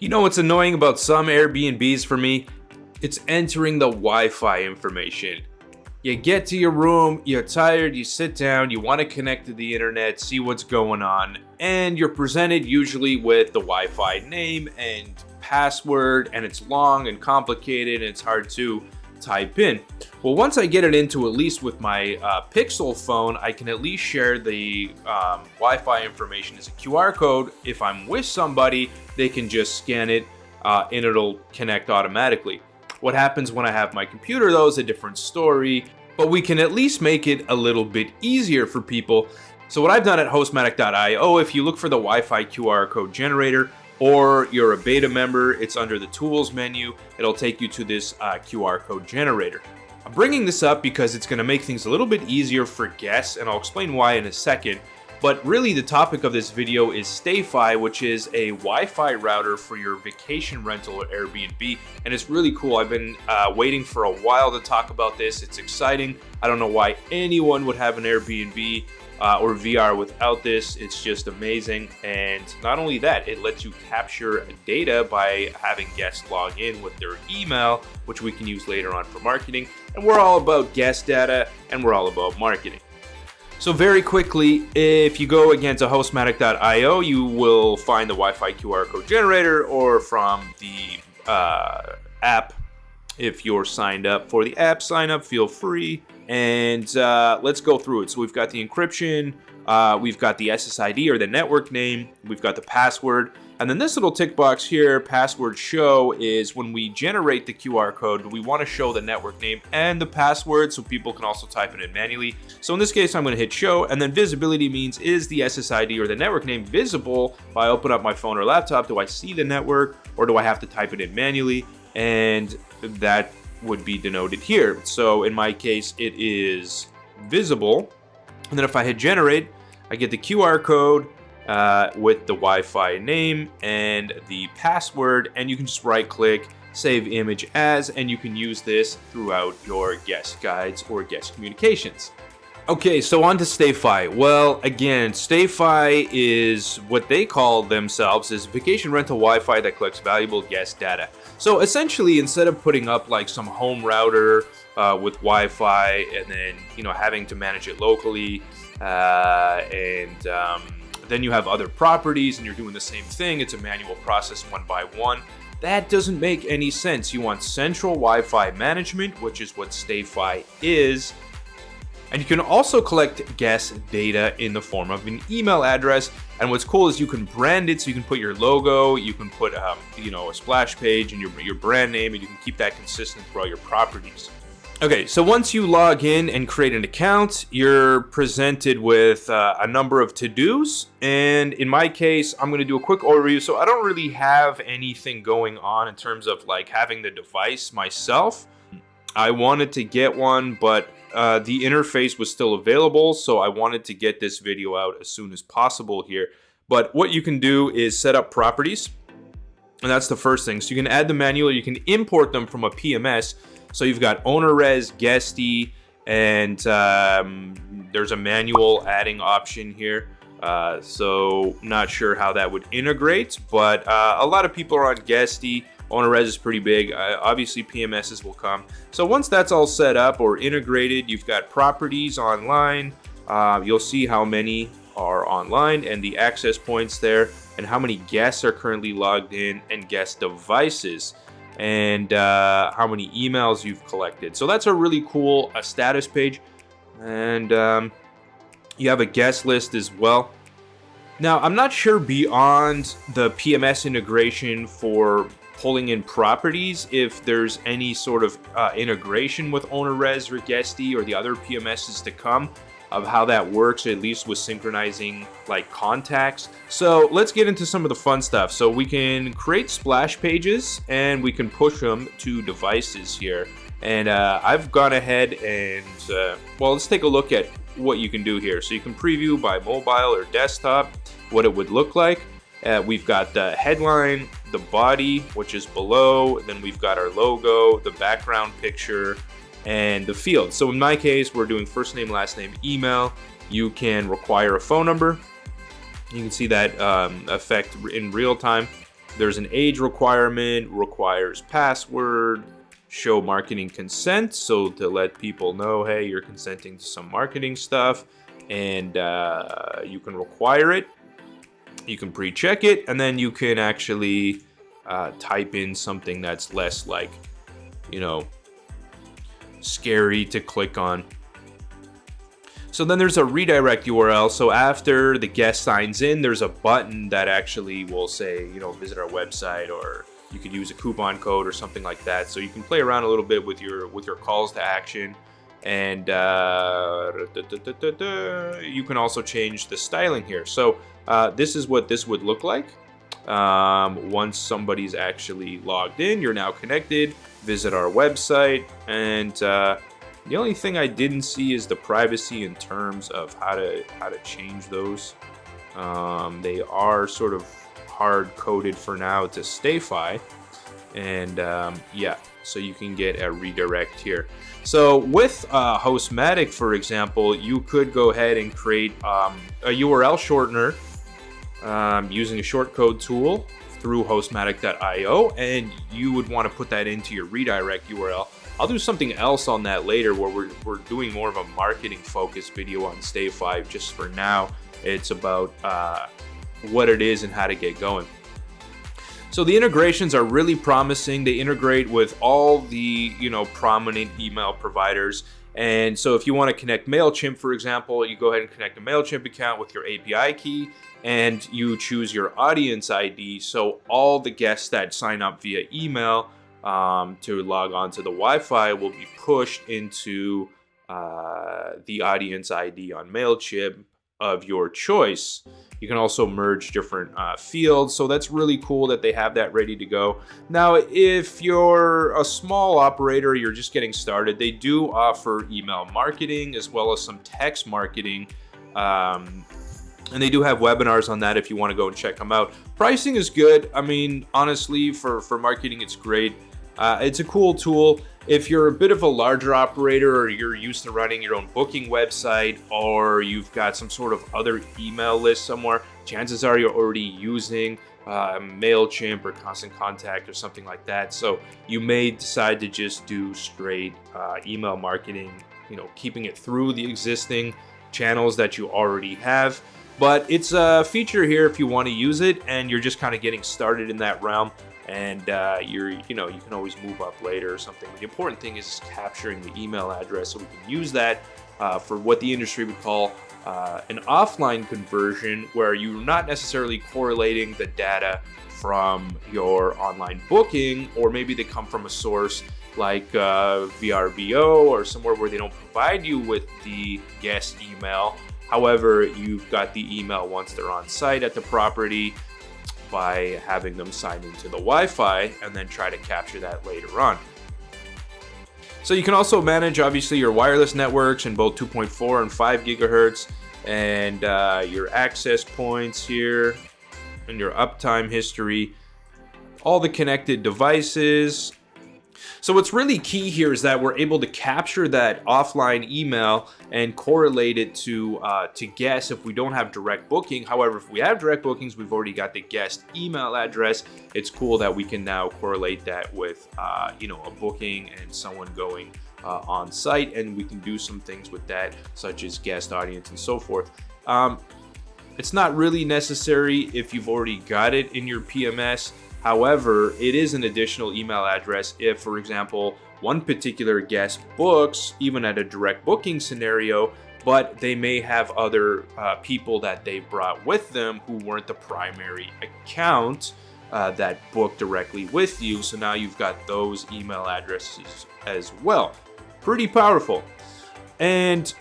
You know what's annoying about some Airbnbs for me? It's entering the Wi-Fi information. You get to your room, you're tired, you sit down, you want to connect to the internet, see what's going on, and you're presented usually with the Wi-Fi name and password, and it's long and complicated and it's hard to type in. Well, once I get it into at least with my Pixel phone, I can at least share the Wi-Fi information as a QR code. If I'm with somebody, they can just scan it and it'll connect automatically. What happens when I have my computer, though, is a different story, but we can at least make it a little bit easier for people. So what I've done at hostmatic.io, if you look for the Wi-Fi QR code generator, or you're a beta member, it's under the tools menu. It'll take you to this QR code generator. I'm bringing this up because it's gonna make things a little bit easier for guests, and I'll explain why in a second. But really the topic of this video is Stayfi, which is a Wi-Fi router for your vacation rental at Airbnb. And it's really cool. I've been waiting for a while to talk about this. It's exciting. I don't know why anyone would have an Airbnb or VR without this. It's just amazing. And not only that, it lets you capture data by having guests log in with their email, which we can use later on for marketing. And we're all about guest data, and we're all about marketing. So very quickly, if you go again to hostmatic.io, you will find the Wi-Fi QR code generator, or from the app. If you're signed up for the app, sign up, feel free. And let's go through it. So we've got the encryption, we've got the SSID or the network name, we've got the password, and then this little tick box here, password show, is when we generate the QR code, we want to show the network name and the password so people can also type it in manually. So in this case, I'm going to hit show, and then visibility means, is the SSID or the network name visible if I open up my phone or laptop? Do I see the network, or do I have to type it in manually? And that would be denoted here. So in my case, it is visible. And then if I hit generate, I get the QR code with the Wi-Fi name and the password, and you can just right click, save image as, and you can use this throughout your guest guides or guest communications. Okay, so on to Stayfi. Well, again, Stayfi is what they call themselves is vacation rental Wi-Fi that collects valuable guest data. So essentially, instead of putting up like some home router with Wi-Fi and then having to manage it locally, then you have other properties and you're doing the same thing, it's a manual process one by one. That doesn't make any sense. You want central Wi-Fi management, which is what Stayfi is. And you can also collect guest data in the form of an email address. And what's cool is you can brand it, so you can put your logo, you can put a splash page and your brand name, and you can keep that consistent throughout your properties. Okay, so once you log in and create an account, you're presented with a number of to-dos. And in my case, I'm going to do a quick overview. So I don't really have anything going on in terms of like having the device myself. I wanted to get one, but the interface was still available, so I wanted to get this video out as soon as possible here. But what you can do is set up properties, and that's the first thing. So you can add them manually, you can import them from a PMS. So you've got owner res, guesty, and there's a manual adding option here. So not sure how that would integrate, but a lot of people are on guesty. Owner res is pretty big. Obviously, PMSs will come. So once that's all set up or integrated, you've got properties online. You'll see how many are online and the access points there, and how many guests are currently logged in, and guest devices, and how many emails you've collected. So that's a really cool status page. And you have a guest list as well. Now, I'm not sure beyond the PMS integration for pulling in properties if there's any sort of integration with owner res or guesty or the other PMSs to come, of how that works, at least with synchronizing like contacts. So let's get into some of the fun stuff. So we can create splash pages and we can push them to devices here. And I've gone ahead and well, let's take a look at what you can do here. So you can preview by mobile or desktop what it would look like. We've got the headline, the body, which is below, then we've got our logo, the background picture, and the field. So in my case, we're doing first name, last name, email. You can require a phone number. You can see that effect in real time. There's an age requirement, requires password, show marketing consent, so to let people know, hey, you're consenting to some marketing stuff, and you can require it. You can pre-check it, and then you can actually type in something that's less like, scary to click on. So then there's a redirect URL. So after the guest signs in, there's a button that actually will say, visit our website, or you could use a coupon code or something like that. So you can play around a little bit with your calls to action, and you can also change the styling here. So this is what this would look like. Once somebody's actually logged in, you're now connected. Visit our website, and the only thing I didn't see is the privacy in terms of how to change those. They are sort of hard coded for now to Stayfi, and so you can get a redirect here. So with Hostmatic, for example, you could go ahead and create a URL shortener using a shortcode tool through hostmatic.io, and you would want to put that into your redirect URL. I'll do something else on that later, where we're doing more of a marketing focused video on Stayfi. Just for now, it's about what it is and how to get going. So the integrations are really promising. They integrate with all the prominent email providers. And so if you want to connect MailChimp, for example, you go ahead and connect a MailChimp account with your API key, and you choose your audience ID. So all the guests that sign up via email to log on to the Wi-Fi will be pushed into the audience ID on MailChimp of your choice. You can also merge different fields, so that's really cool that they have that ready to go. Now, if you're a small operator, you're just getting started, they do offer email marketing as well as some text marketing, and they do have webinars on that if you want to go and check them out. Pricing is good. I mean, honestly, for marketing, it's great. It's a cool tool. If you're a bit of a larger operator, or you're used to running your own booking website, or you've got some sort of other email list somewhere, chances are you're already using MailChimp or Constant Contact or something like that. So you may decide to just do straight email marketing, keeping it through the existing channels that you already have. But it's a feature here if you want to use it and you're just kind of getting started in that realm. And you can always move up later or something. But the important thing is capturing the email address, so we can use that for what the industry would call an offline conversion, where you're not necessarily correlating the data from your online booking, or maybe they come from a source like VRBO or somewhere where they don't provide you with the guest email. However, you've got the email once they're on site at the property, by having them sign into the Wi-Fi and then try to capture that later on. So you can also manage, obviously, your wireless networks in both 2.4 and 5 gigahertz, and your access points here, and your uptime history, all the connected devices. So what's really key here is that we're able to capture that offline email and correlate it to guests if we don't have direct booking. However, if we have direct bookings, we've already got the guest email address. It's cool that we can now correlate that with a booking and someone going on site, and we can do some things with that, such as guest audience and so forth. It's not really necessary if you've already got it in your PMS. However, it is an additional email address if, for example, one particular guest books, even at a direct booking scenario, but they may have other people that they brought with them who weren't the primary account that booked directly with you. So now you've got those email addresses as well. Pretty powerful. And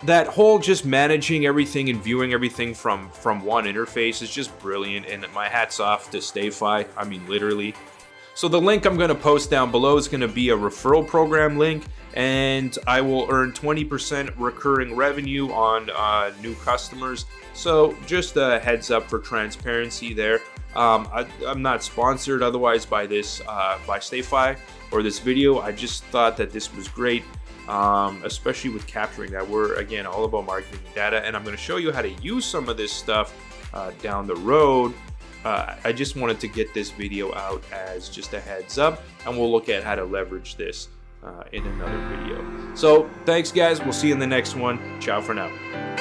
that whole just managing everything and viewing everything from one interface is just brilliant, and my hat's off to Stayfi. I mean, literally. So the link I'm going to post down below is going to be a referral program link, and I will earn 20% recurring revenue on new customers. So just a heads up for transparency there. I'm not sponsored otherwise by this by Stayfi or this video. I just thought that this was great. Especially with capturing that. We're, again, all about marketing data, and I'm going to show you how to use some of this stuff down the road I just wanted to get this video out as just a heads up, and we'll look at how to leverage this in another video. So thanks guys, we'll see you in the next one. Ciao for now.